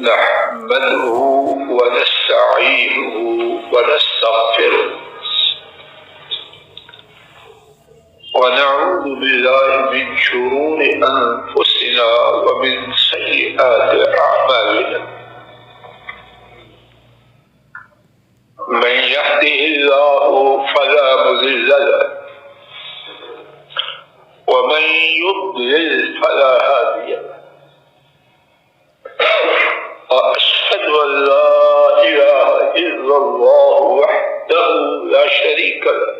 نحمده ونستعينه ونستغفره ونعوذ بالله من شرور أنفسنا ومن سيئات أعمالنا من يهده الله فلا مضل له ومن يضلل فلا هادي له وأشهد أن لا إله إلا الله وحده لا شريك له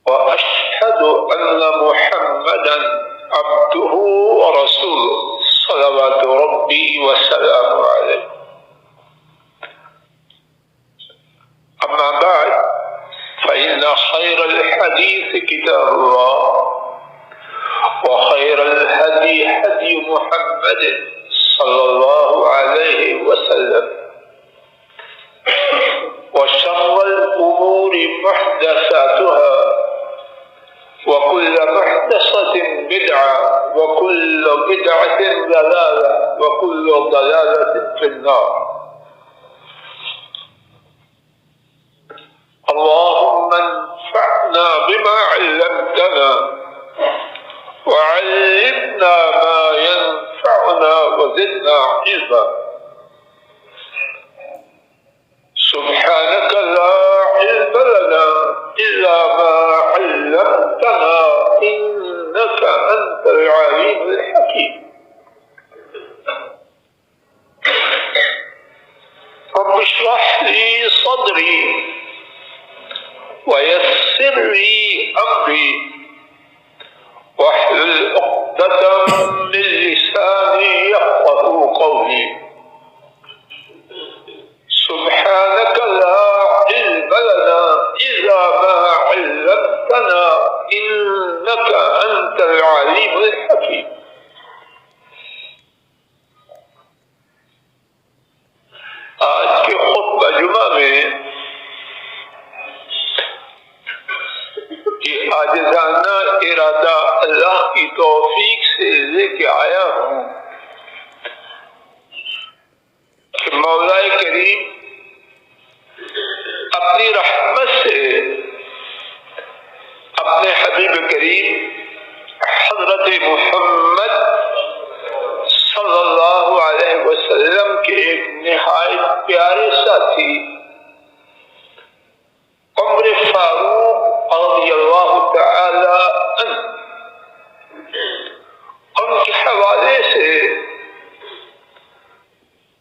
وأشهد أن محمدا عبده ورسوله صلوات ربي وسلامه عليه أما بعد فإن خير الحديث كتاب الله وخير الهدي هدي محمد صلى الله عليه وسلم وشر الأمور محدثاتها وكل محدثة بدعة وكل بدعة ضلالة وكل ضلالة في النار. اللهم انفعنا بما علمتنا وعلمنا ما ينفعنا وزدنا علما. سبحانك لا علم لنا إلا ما علمتنا إنك أنت العليم الحكيم. رب اشرح لي صدري ويسر لي أمري واحلل عقدة من لساني يفقهوا قولي. سبحانك لا علم لنا إلا ما علمتنا إنك أنت العليم الحكيم. آج کے خطبہ جمعہ میں یہ عاجزانہ ارادہ اللہ کی توفیق سے لے کے آیا ہوں کہ مولا کریم اپنی رحمت سے اپنے حبیب کریم حضرت محمد صلی اللہ علیہ وسلم کے ایک نہایت پیارے ساتھی عمر فاروق رضی اللہ تعالی عنہ ان کے حوالے سے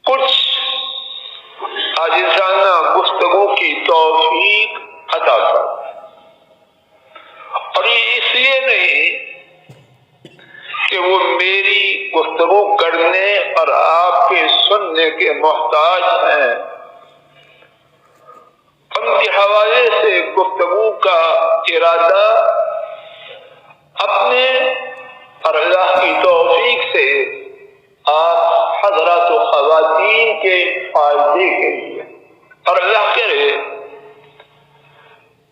کچھ عاجزانہ گفتگو کی توفیق عطا کر. اور یہ اس لیے نہیں کہ وہ میری گفتگو کرنے اور آپ کے سننے کے محتاج ہیں. ان کے حوالے سے گفتگو کا ارادہ اپنے اور اللہ کی توفیق سے آپ حضرات و خواتین کے فائدے کے لیے. اور اللہ کرے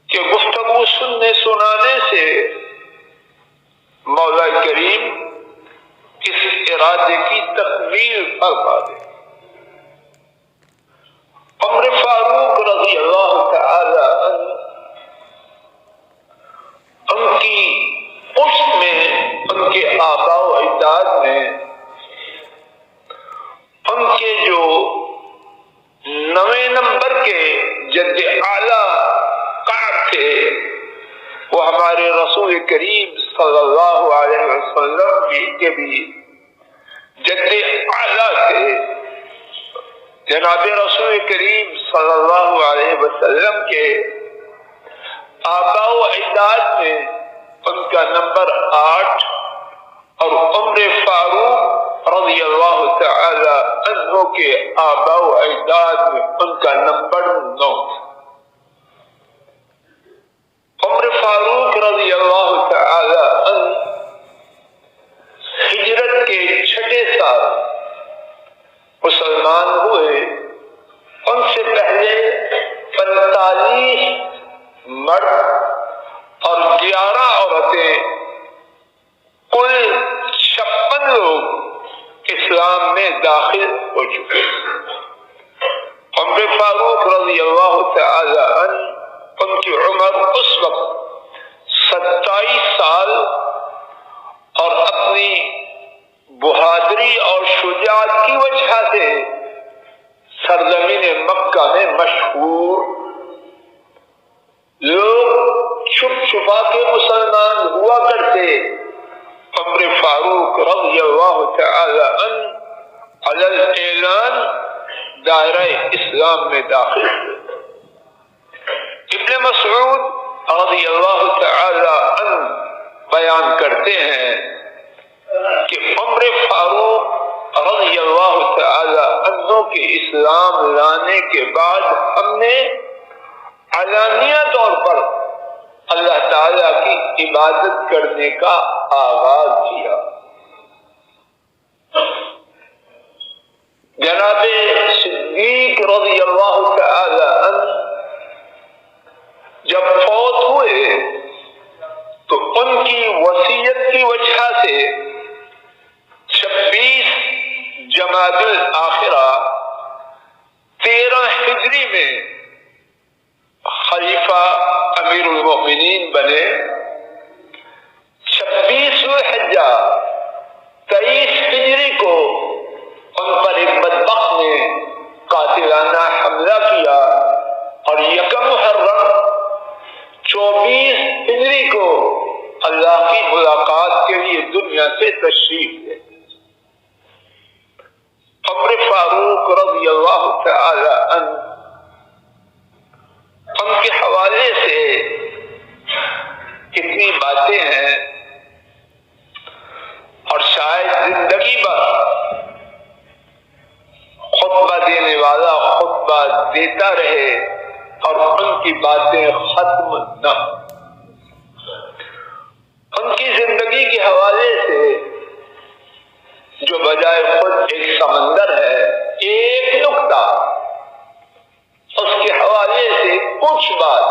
کہ گفتگو سننے سنانے سے مولا کریم اس ارادے کی تکمیل فرما دے. عمر فاروق رضی اللہ تعالی عنہ ان کی پشت میں ان کے آباء و اجداد میں ان کے جو 9 نمبر کے جد اعلیٰ قائد تھے وہ ہمارے رسول کریم صلی اللہ علیہ وسلم کے بھی جد اعلیٰ تھے. جناب رسول کریم صلی اللہ علیہ وسلم کے آباء و اجداد میں ان کا نمبر 8 اور عمر فاروق رضی اللہ تعالی عنہ کے آباء و اجداد میں ان کا نمبر 9. عمر فاروق رضی اللہ تعالی عنہ ہجرت کے 6 سال مسلمان ہوئے. ان سے پہلے 45 مرد اور 11 عورتیں کل 56 لوگ اسلام میں داخل ہو چکے. عمر فاروق رضی اللہ تعالی عنہ، ان کی عمر اس وقت 27 سال اور اپنی بہادری اور شجاعت کی وجہ سے سرزمین مکہ میں مشہور. لوگ چھپ چھپا کے مسلمان ہوا کرتے. عمر فاروق رضی اللہ تعالی عنہ علی الاعلان دائرہ اسلام میں داخل ہوئے. ابن مسعود رضی اللہ تعالی عنہ بیان کرتے ہیں کہ عمر فاروق رضی اللہ تعالی عنہ کے اسلام لانے کے بعد ہم نے علانیہ طور پر اللہ تعالیٰ کی عبادت کرنے کا آغاز کیا. جناب صدیق رضی اللہ تعالی عنہ جب فوت ہوئے تو ان کی وصیت کی وجہ سے 26 جمادی الاخرہ 13 ہجری میں خلیفہ امیر المؤمنین بنے. 26 ذوالحجہ 23 ہجری کو ان پر ایک بدبخت نے قاتلانہ حملہ کیا اور 1 محرم 24 ہجری کو اللہ کی ملاقات کے لیے دنیا سے تشریف لے. عمر فاروق رضی اللہ تعالی عنہ ان کے حوالے سے کتنی باتیں ہیں اور شاید زندگی بھر خطبہ دینے والا خطبہ دیتا رہے اور ان کی باتیں ختم نہ. ان کی زندگی کے حوالے سے جو بجائے خود ایک سمندر ہے، ایک نقطہ اس کے حوالے سے کچھ بات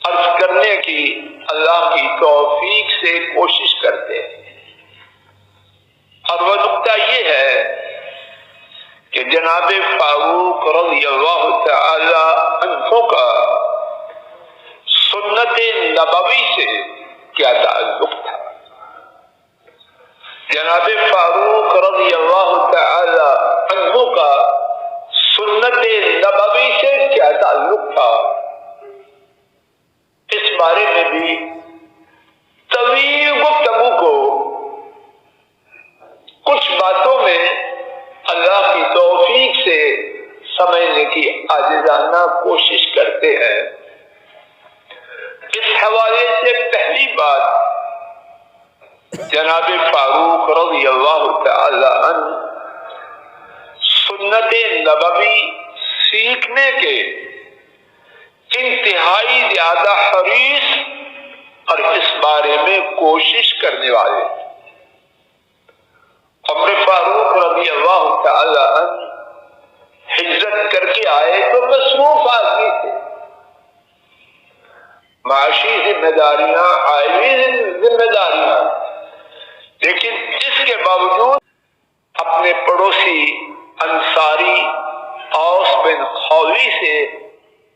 عرض کرنے کی اللہ کی توفیق سے کوشش کرتے ہیں. اور وہ نقطہ یہ ہے کہ جناب فاروق رضی اللہ تعالی عنہ کا سنت نبوی سے کیا تعلق تھا. جناب فاروق رضی اللہ تعالی عنہ کا سنت نبوی سے کیا تعلق تھا، اس بارے میں بھی طویل گفتگو کو کچھ باتوں میں اللہ کی توفیق سے سمجھنے کی عاجزانہ کوشش کرتے ہیں. اس حوالے سے پہلی بات، جناب فاروق رضی اللہ تعالی عنہ سنت نبوی سیکھنے کے انتہائی زیادہ حریص اور اس بارے میں کوشش کرنے والے. عمر فاروق رضی اللہ تعالی عنہ ہجرت کر کے آئے تو مصروف آدمی تھے، معاشی ذمہ داریاں، عائلی ذمہ داریاں، لیکن اس کے باوجود اپنے پڑوسی انصاری اوس بن خولی سے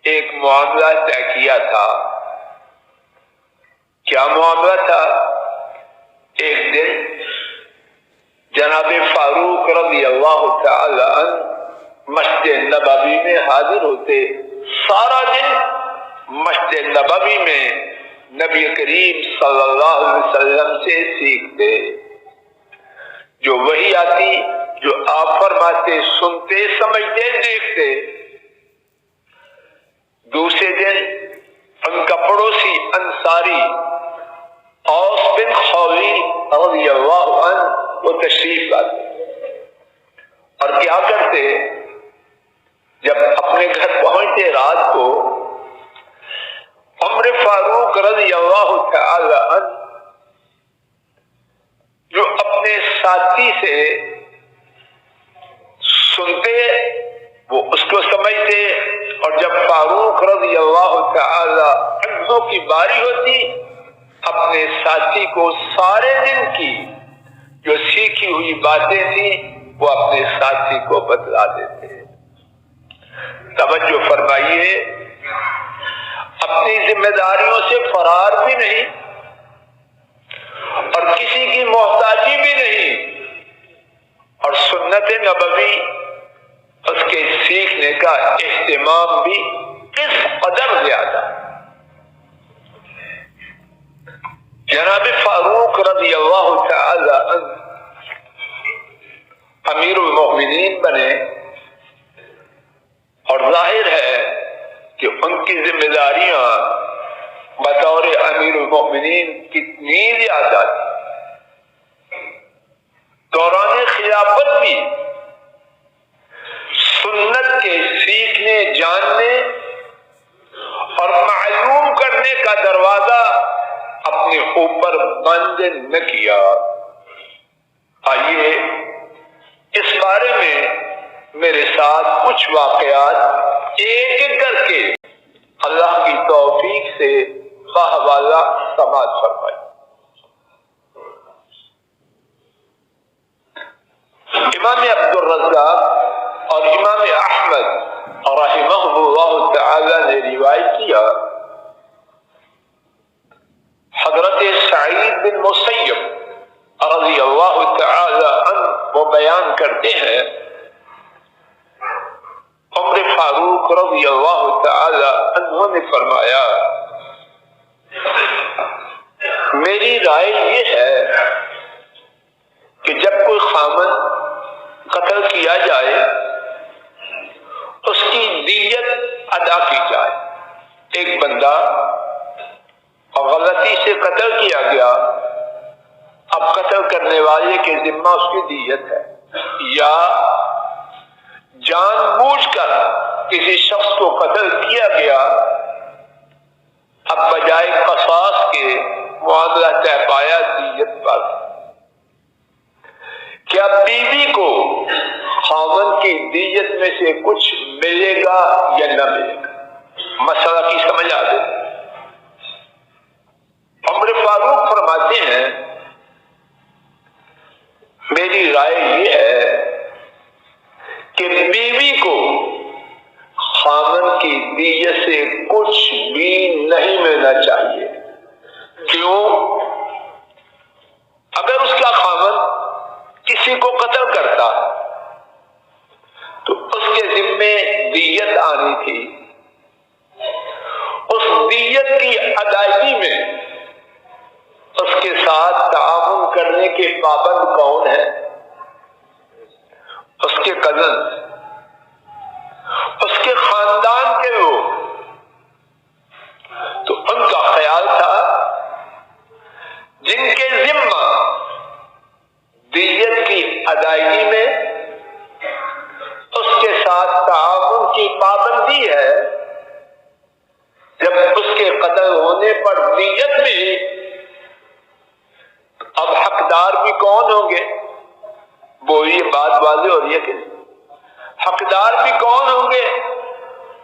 ایک معاملہ طے کیا تھا. کیا معاملہ تھا؟ ایک دن جناب فاروق رضی اللہ تعالی عنہ مسجد نبوی میں حاضر ہوتے. سارا دن مسجد نبوی میں نبی کریم صلی اللہ علیہ وسلم سے سیکھتے. جو وحی آتی، جو آپ فرماتے، سنتے، سمجھتے، دیکھتے. دوسرے دن ان کا پڑوسی انصاری اوس بن خولی رضی اللہ عنہ وہ تشریف لاتے اور کیا کرتے، جب اپنے گھر پہنچتے رات کو، عمر فاروق رضی اللہ تعالی عنہ جو اپنے ساتھی سے سنتے وہ اس کو سمجھتے، اور جب فاروق رضی اللہ تعالی عنہ کی باری ہوتی اپنے ساتھی کو سارے دن کی جو سیکھی ہوئی باتیں تھیں وہ اپنے ساتھی کو بتلا دیتے. توجہ فرمائیے، اپنی ذمہ داریوں سے فرار بھی نہیں اور کسی کی محتاجی بھی نہیں، اور سنت نبوی اس کے سیکھنے کا اہتمام بھی اس قدر زیادہ. جناب فاروق رضی اللہ تعالی عنہ امیر المؤمنین بنے، اور ظاہر ہے کہ ان کی ذمہ داریاں بطور امیر المؤمنین کتنی زیادہ تھی. دوران خلافت بھی سنت کے سیکھنے، جاننے اور معلوم کرنے کا دروازہ اپنے اوپر بند نہ کیا. آئیے اس بارے میں میرے ساتھ کچھ واقعات ایک ایک کر کے اللہ کی توفیق سے بحوالہ سماعت فرمائیں. امام عبد الرزاق اور امام احمد رحمہ اللہ تعالی نے روایت کیا، حضرت سعید بن مسیب رضی اللہ تعالی عنہ وہ بیان کرتے ہیں، عمر فاروق رضی اللہ تعالی عنہ نے فرمایا، میری رائے یہ ہے کہ جب کوئی خامن قتل کیا جائے اس کی دیت ادا کی جائے. ایک بندہ غلطی سے قتل کیا گیا، اب قتل کرنے والے کے ذمہ اس کی دیت ہے، یا جان بوجھ کر کسی شخص کو قتل کیا گیا، اب بجائے قصاص کے معاملہ طے پایا دیت پر. کیا بیوی کو خاوند کی دیت میں سے کچھ ملے گا یا نہ ملے گا؟ مسئلہ کی سمجھ آ گئی. عمر فاروق فرماتے ہیں، میری رائے یہ ہے کہ بیوی کو خاوند کی دیت سے کچھ بھی نہیں ملنا چاہیے. کیوں؟ اگر اس کا خاوند کسی کو قتل کرتا تو اس کے ذمے دیت آنی تھی. اس دیت کی ادائیگی میں اس کے ساتھ تعاون کرنے کے پابند کون ہے؟ اس کے کزن، اس کے خاندان کے لوگ. تو ان کا خیال تھا جن کے ذمہ دیت کی ادائیگی میں اس کے ساتھ تعاون کی پابندی ہے، جب اس کے قتل ہونے پر دیت میں، اب حقدار بھی کون ہوں گے؟ وہ یہ بات واضح ہو رہی ہے کہ حقدار بھی کون ہوں گے؟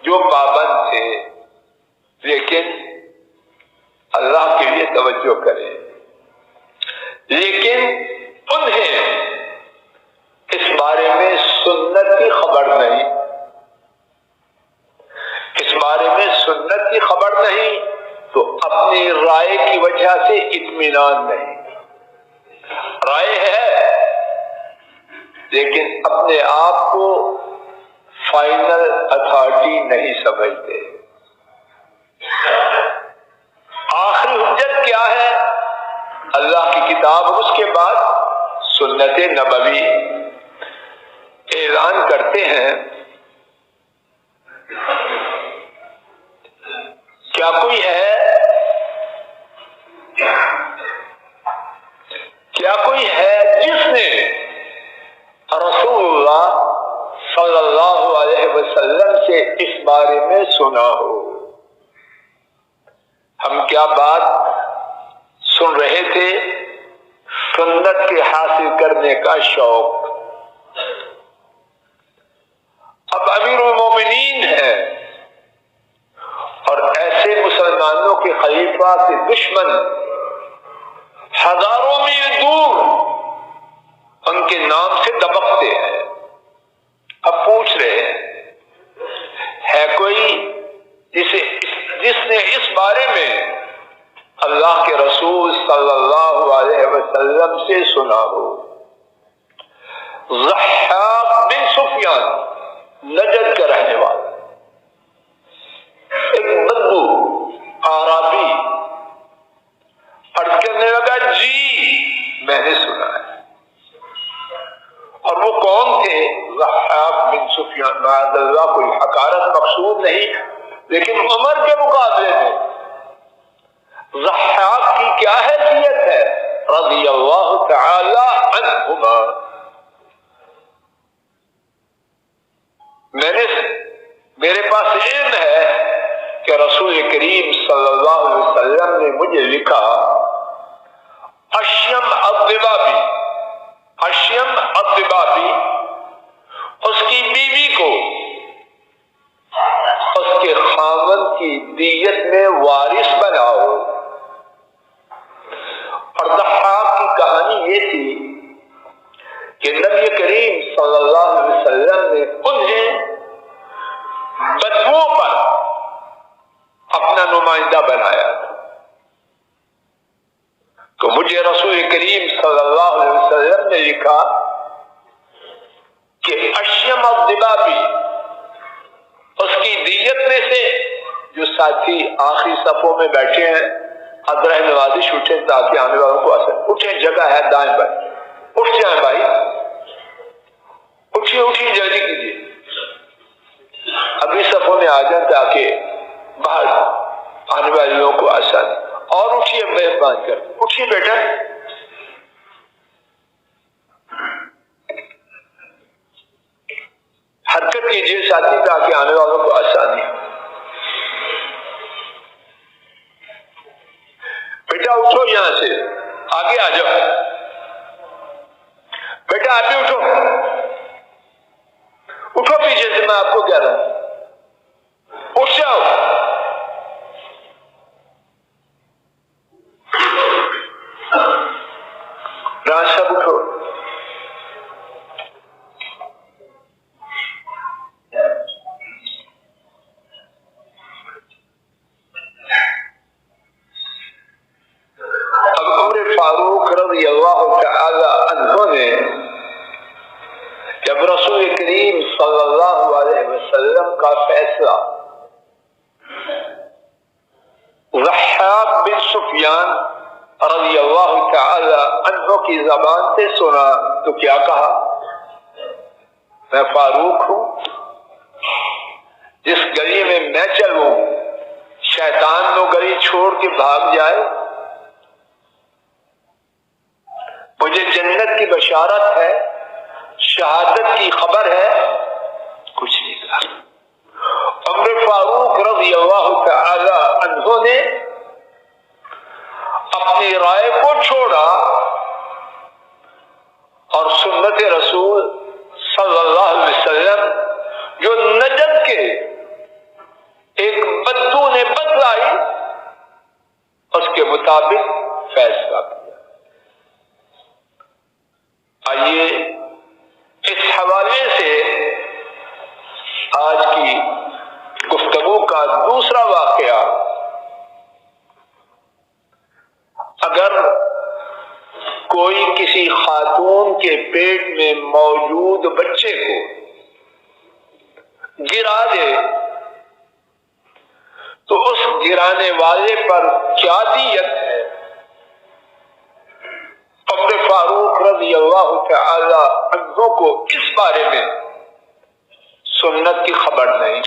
جو پابند تھے. لیکن اللہ کے لیے توجہ کریں، لیکن انہیں اس بارے میں سنت کی خبر نہیں، اس بارے میں سنت کی خبر نہیں، تو اپنی رائے کی وجہ سے اطمینان نہیں. رائے ہے لیکن اپنے آپ کو فائنل اتھارٹی نہیں سمجھتے. آخری حجت کیا ہے؟ اللہ کی کتاب، اس کے بعد سنت نبوی. اعلان کرتے ہیں، کیا کوئی ہے جس نے رسول اللہ صلی اللہ علیہ وسلم سے اس بارے میں سنا ہو؟ ہم کیا بات سن رہے تھے؟ سنت کے حاصل کرنے کا شوق. اب امیر المومنین ہے اور ایسے مسلمانوں کے خلیفہ کے دشمن ہزاروں میل دور کے نام سے دبکتے ہیں. اب پوچھ رہے ہیں ہے کوئی جس نے اس بارے میں اللہ کے رسول صلی اللہ علیہ وسلم سے سنا ہو؟ ضحاک بن سفیان نجد کا رہنے والا ایک بدو عربی عرض کرنے لگا جی میں نے سنا ہے. اور وہ کون تھے؟ ضحاک بن سفیان. معاذ اللہ کوئی حقارت مقصود نہیں، لیکن عمر کے مقابلے میں ضحاک کی کیا حیثیت ہے رضی اللہ تعالی عنہما. میرے پاس علم ہے کہ رسول کریم صلی اللہ علیہ وسلم نے مجھے لکھا اشیم الضبابی اس کی بیوی کو اس کے خاوند کی دیت میں وارث بناؤ. اور ضحاک کی کہانی یہ تھی کہ نبی کریم صلی اللہ علیہ وسلم نے انہیں بدوؤں پر اپنا نمائندہ بنایا تھا. تو مجھے رسول کریم صلی اللہ علیہ وسلم نے لکھا کہ اشیم الضبابی اس کی دیت میں سے، جو ساتھی آخری صفوں میں بیٹھے ہیں حضرت نوازش اٹھیں تاکہ آنے والوں کو اثر اٹھیں، جگہ ہے دائیں بائیں، اٹھ جائیں بھائی، اٹھیے جلدی کیجیے، ابھی صفوں میں آ جائیں تاکہ باہر آنے والے لوگوں کو آسانی. اور اٹھیے مہربان کر، اٹھیے بیٹا، حرکت کیجیے ساتھی تاکہ آنے والوں کو آسانی. بیٹا اٹھو، یہاں سے آگے آ جاؤ، بیٹا آپ بھی اٹھو، اٹھو پیچھے سے، میں آپ کو کہہ رہا ہوں اٹھ جاؤ. سب اٹھو. اب عمر فاروق رضی اللہ تعالی عنہ نے جب رسول کریم صلی اللہ علیہ وسلم کا فیصلہ ضحاک بن سفیان رضی اللہ تعالی عنہ کی زبان سے سنا تو کیا کہا؟ میں فاروق ہوں، جس گلی میں میں چلوں شیطان وہ گلی چھوڑ کے بھاگ جائے. مجھے جنت کی بشارت ہے، شہادت کی خبر ہے، کچھ نہیں کہا. عمر فاروق رضی اللہ تعالی عنہ نے اپنی رائے کو چھوڑا اور سنت رسول صلی اللہ علیہ وسلم جو نجد کے ایک بدو نے بتلائی اس کے مطابق فیصلہ کیا. آئیے اس حوالے سے آج کی گفتگو کا دوسرا واقعہ. اگر کوئی کسی خاتون کے پیٹ میں موجود بچے کو گرا دے تو اس گرانے والے پر کیا دیت ہے؟ عمر فاروق رضی اللہ تعالی عنہ کو اس بارے میں سنت کی خبر نہیں.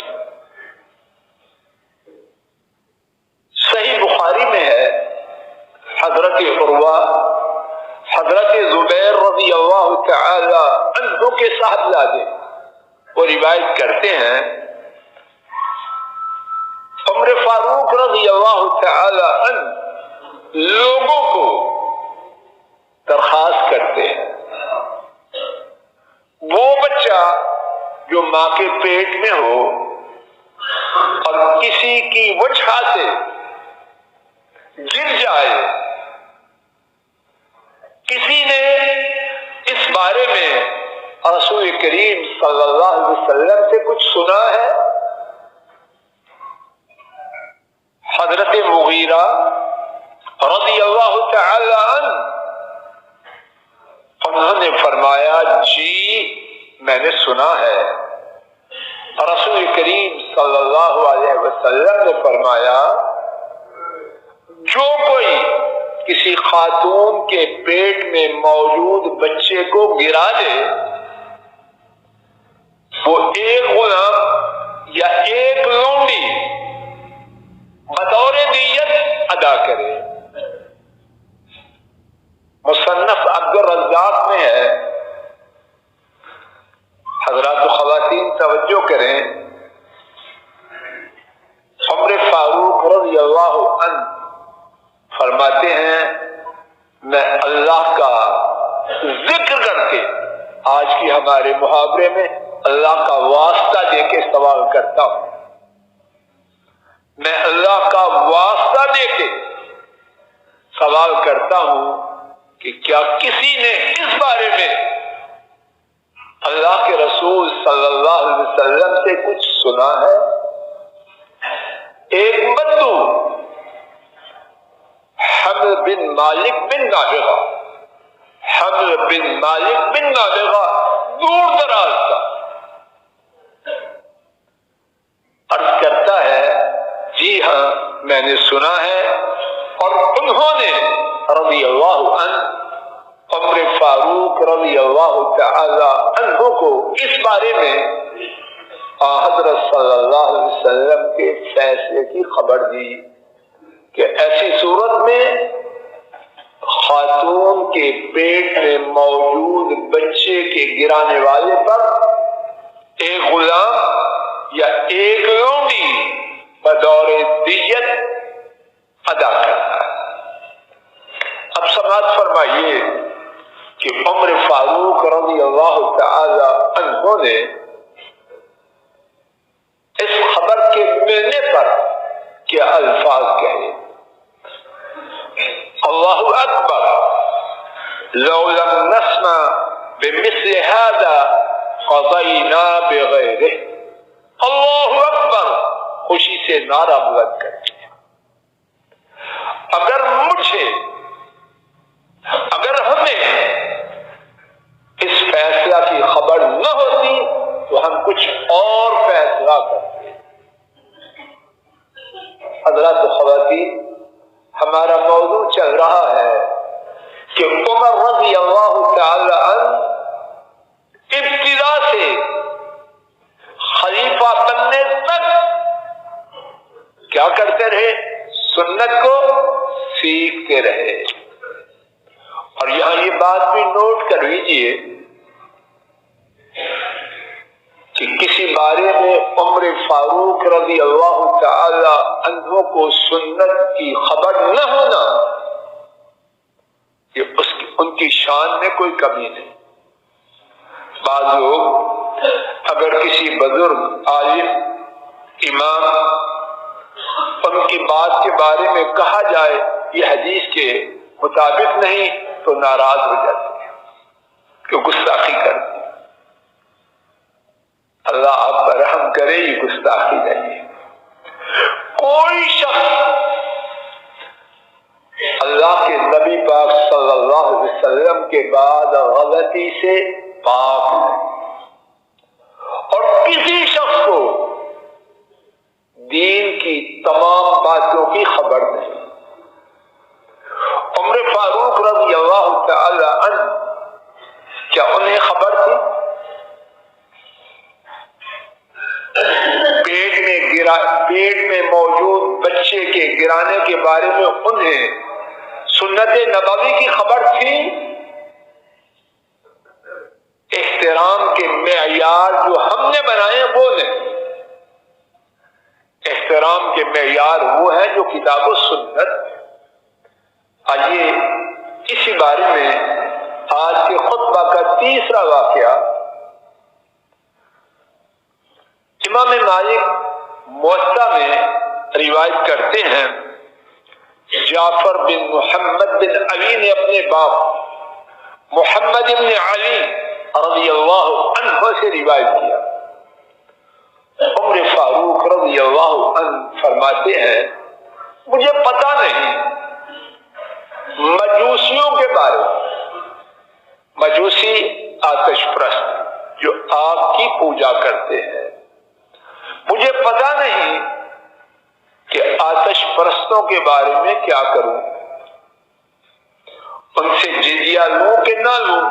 صحیح بخاری میں ہے، حضرت عروہ حضرت زبیر رضی اللہ تعالی عنہ کے صاحبزادے وہ روایت کرتے ہیں عمر فاروق رضی اللہ تعالی عنہ لوگوں کو درخواست کرتے ہیں وہ بچہ جو ماں کے پیٹ میں ہو اور کسی کی وجہ سے گر جائے، کسی نے اس بارے میں کریم صلی اللہ علیہ وسلم سے کچھ سنا ہے؟ حضرت مغیرہ رضی اللہ تعالی عنہ انہوں نے فرمایا جی میں نے سنا ہے۔ رسول کریم صلی اللہ علیہ وسلم نے فرمایا جو کوئی کسی خاتون کے پیٹ میں موجود بچے کو گرا دے وہ ایک غلام یا ایک لونڈی بطور دیت ادا کرے۔ مصنف عبد الرزاق میں ہے۔ حضرات و خواتین توجہ کریں، عمر فاروق رضی اللہ عنہ فرماتے ہیں میں اللہ کا ذکر کر کے، آج کی ہمارے محاورے میں اللہ کا واسطہ دے کے سوال کرتا ہوں، میں اللہ کا واسطہ دے کے سوال کرتا ہوں کہ کیا کسی نے اس بارے میں اللہ کے رسول صلی اللہ علیہ وسلم سے کچھ سنا ہے؟ ایک بدو حمل بن مالک بن نابغہ، حمل بن مالک بن نابغہ دور دراز کا عرض کرتا ہے جی ہاں میں نے سنا ہے، اور انہوں نے رضی اللہ عنہ عمر فاروق رضی اللہ تعالی عنہ کو اس بارے میں حضرت صلی اللہ علیہ وسلم کے فیصلے کی خبر دی کہ ایسی صورت میں خاتون کے پیٹ میں موجود بچے کے گرانے والے پر ایک غلام یا ایک لونڈی بطور دیت ادا کرنا ہے۔ اب سماعت فرمائیے کہ عمر فاروق رضی اللہ تعالی عنہ نے اس خبر کے ملنے پر کیا الفاظ کہے؟ اللہ اکبر لو لم نسمع بمثل هذا قضینا بغیرہ۔ اللہ اکبر خوشی سے نعرہ بلند کرتے ہیں۔ اگر ہمیں اس فیصلہ کی خبر نہ ہوتی تو ہم کچھ اور فیصلہ کرتے۔ حضرات و خواتین ہمارا موضوع چل رہا ہے کہ عمر رضی اللہ تعالی عنہ ابتدا سے خلیفہ بننے تک کیا کرتے رہے؟ سنت کو سیکھتے رہے۔ اور یہاں یہ بات بھی نوٹ کر لیجیے کہ کسی بارے میں عمر فاروق رضی اللہ تعالی عنہ کو سنت کی خبر نہ ہونا یہ ان کی شان میں کوئی کمی نہیں۔ بعض لوگ اگر کسی بزرگ عالم امام ان کی بات کے بارے میں کہا جائے یہ حدیث کے مطابق نہیں تو ناراض ہو جاتے ہیں کہ گستاخی کرتے ہیں۔ اللہ آپ پر رحم کرے، یہ گستاخی نہیں۔ کوئی شخص اللہ کے نبی پاک صلی اللہ علیہ وسلم کے بعد غلطی سے پاک نہیں، اور کسی شخص کو دین کی تمام باتوں کی خبر نہیں۔ عمر فاروق رضی اللہ تعالی عنہ کیا انہیں خبر تھی؟ پیٹ میں موجود بچے کے گرانے کے بارے میں انہیں سنت نبوی کی خبر تھی؟ احترام کے معیار جو ہم نے بنائے وہ نہیں، احترام کے معیار وہ ہیں جو کتاب و سنت۔ آئیے اسی بارے میں آج کے خطبہ کا تیسرا واقعہ امام مالک موطا میں روایت کرتے ہیں، جعفر بن محمد بن علی نے اپنے باپ محمد بن علی رضی اللہ عنہ سے روایت کیا. عمر فاروق رضی اللہ عنہ فرماتے ہیں مجھے پتا نہیں مجوسیوں کے بارے میں. مجوسی آتش پرست جو آگ کی پوجا کرتے ہیں. مجھے پتا نہیں کہ آتش پرستوں کے بارے میں کیا کروں, ان سے جزیہ لوں کہ نہ لوں.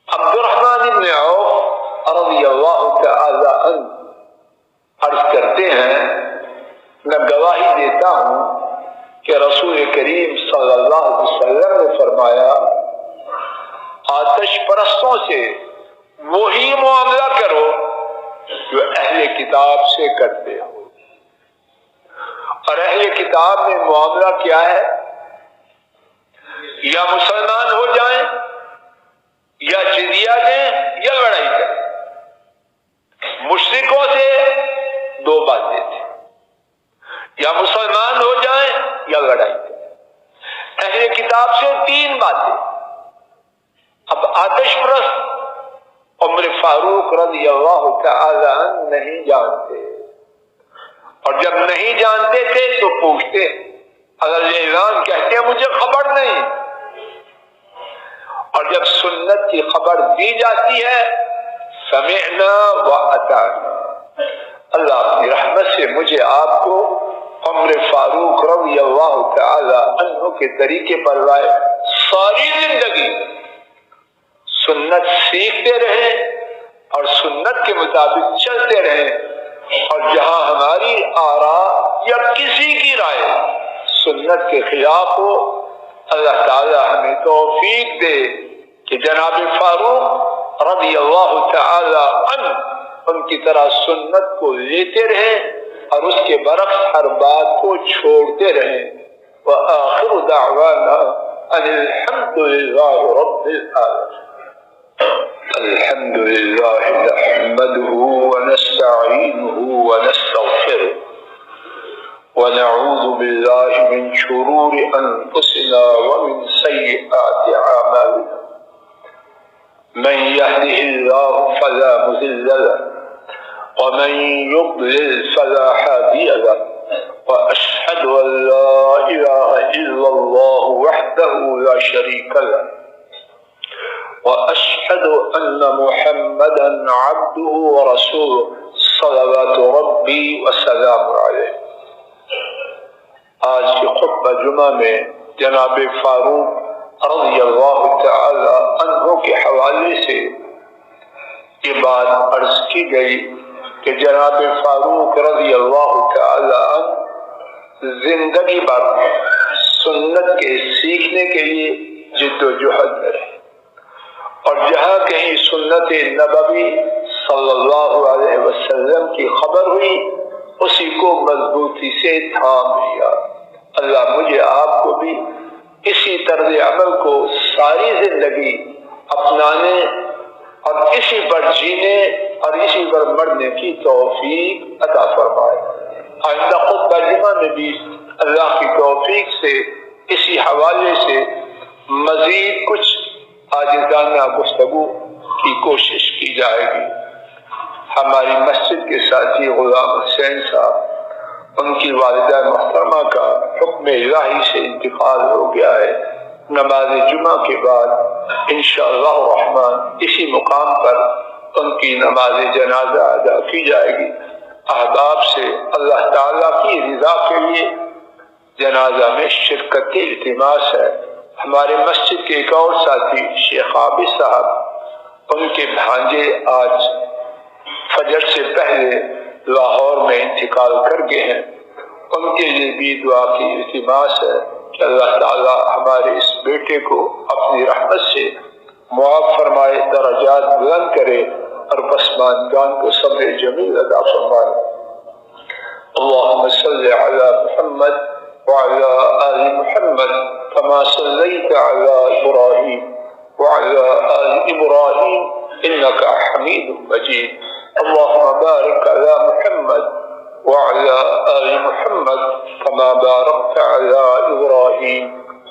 عبد الرحمن بن عوف رضی اللہ تعالی عنہ عرض کرتے ہیں میں گواہی دیتا ہوں کہ رسول کریم صلی اللہ علیہ وسلم نے فرمایا آتش پرستوں سے وہی معاملہ کرو جو اہل کتاب سے کرتے ہو. اور اہل کتاب میں معاملہ کیا ہے؟ یا مسلمان ہو جائیں یا جزیہ دیں یا لڑائی کریں. مشرکوں سے دو باتیں تھیں, یا مسلمان ہو جائیں یا لڑائی کریں. اہل کتاب سے تین باتیں. اب آتش پرست عمر فاروق رضی اللہ تعالی عنہ نہیں جانتے, اور جب نہیں جانتے تھے تو پوچھتے. اگر یہ اعلان کہتے ہیں مجھے خبر نہیں, اور جب سنت کی خبر دی جاتی ہے سمعنا واطعنا. اللہ اپنی رحمت سے مجھے آپ کو عمر فاروق رضی اللہ تعالی عنہ کے طریقے پر لائے. ساری زندگی سنت سیکھتے رہیں اور سنت کے مطابق چلتے رہیں, اور جہاں ہماری آراء یا کسی کی رائے سنت کے خلاف ہو اللہ تعالی ہمیں توفیق دے کہ جناب فاروق رضی اللہ تعالی عنہ ان کی طرح سنت کو لیتے رہیں اور اس کے برعکس ہر بات کو چھوڑتے رہیں. وآخر دعوانا ان الحمد للہ رب العالمین. الحمد للہ نحمده ونستعینه ونستغفره ونعوذ باللہ من شرور انفسنا ومن سیئات اعمالنا. من يهده الله فلا مضل له ومن يضلل فلا هادي له واشهد ان لا اله الا الله وحده لا شريك له واشهد ان محمدا عبده ورسوله صلوات ربي وسلامه عليه. آج کی خطبہ جمعہ میں جناب فاروق رضی اللہ تعالی عنہ کے حوالے سے یہ بات عرض کی گئی کہ جناب فاروق رضی اللہ تعالی عنہ زندگی بھر سنت کے سیکھنے کے لیے جد و جہد میں رہے, اور جہاں کہیں سنت نبوی صلی اللہ علیہ وسلم کی خبر ہوئی اسی کو مضبوطی سے تھام لیا. اللہ مجھے آپ کو بھی اسی طرز عمل کو ساری زندگی اپنانے اور اسی پر جینے اور اسی پر مرنے کی توفیق عطا فرمائے. آئندہ خطبہ جمعہ میں بھی اللہ کی توفیق سے اسی حوالے سے مزید کچھ عاجزانہ گفتگو کی کوشش کی جائے گی. ہماری مسجد کے ساتھی غلام حسین صاحب ان کی والدہ محترمہ کا حکم الہی سے انتقال ہو گیا ہے. نماز جمعہ کے بعد انشاءاللہ الرحمن اسی مقام پر ان کی نماز جنازہ ادا کی جائے گی. احباب سے اللہ تعالیٰ کی رضا کے لیے جنازہ میں شرکت کی التماس ہے. ہمارے مسجد کے ایک اور ساتھی شیخ عابد صاحب ان کے بھانجے آج فجر سے پہلے لاہور میں انتقال کر گئے ہیں. ان کے لیے بھی دعا کی التماس ہے کہ اللہ تعالیٰ ہمارے اس بیٹے کو اپنی رحمت سے معاف فرمائے, درجات بلند کرے اور پسماندگان کو صبر جمیل عطا فرمائے. اللهم صل على محمد وعلى آل محمد كما صليت على إبراهيم وعلى آل إبراهيم إنك حميد مجيد. اللهم بارك على محمد وعلى آل محمد كما باركت على إبراهيم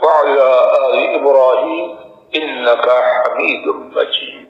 وعلى آل إبراهيم إنك حميد مجيد.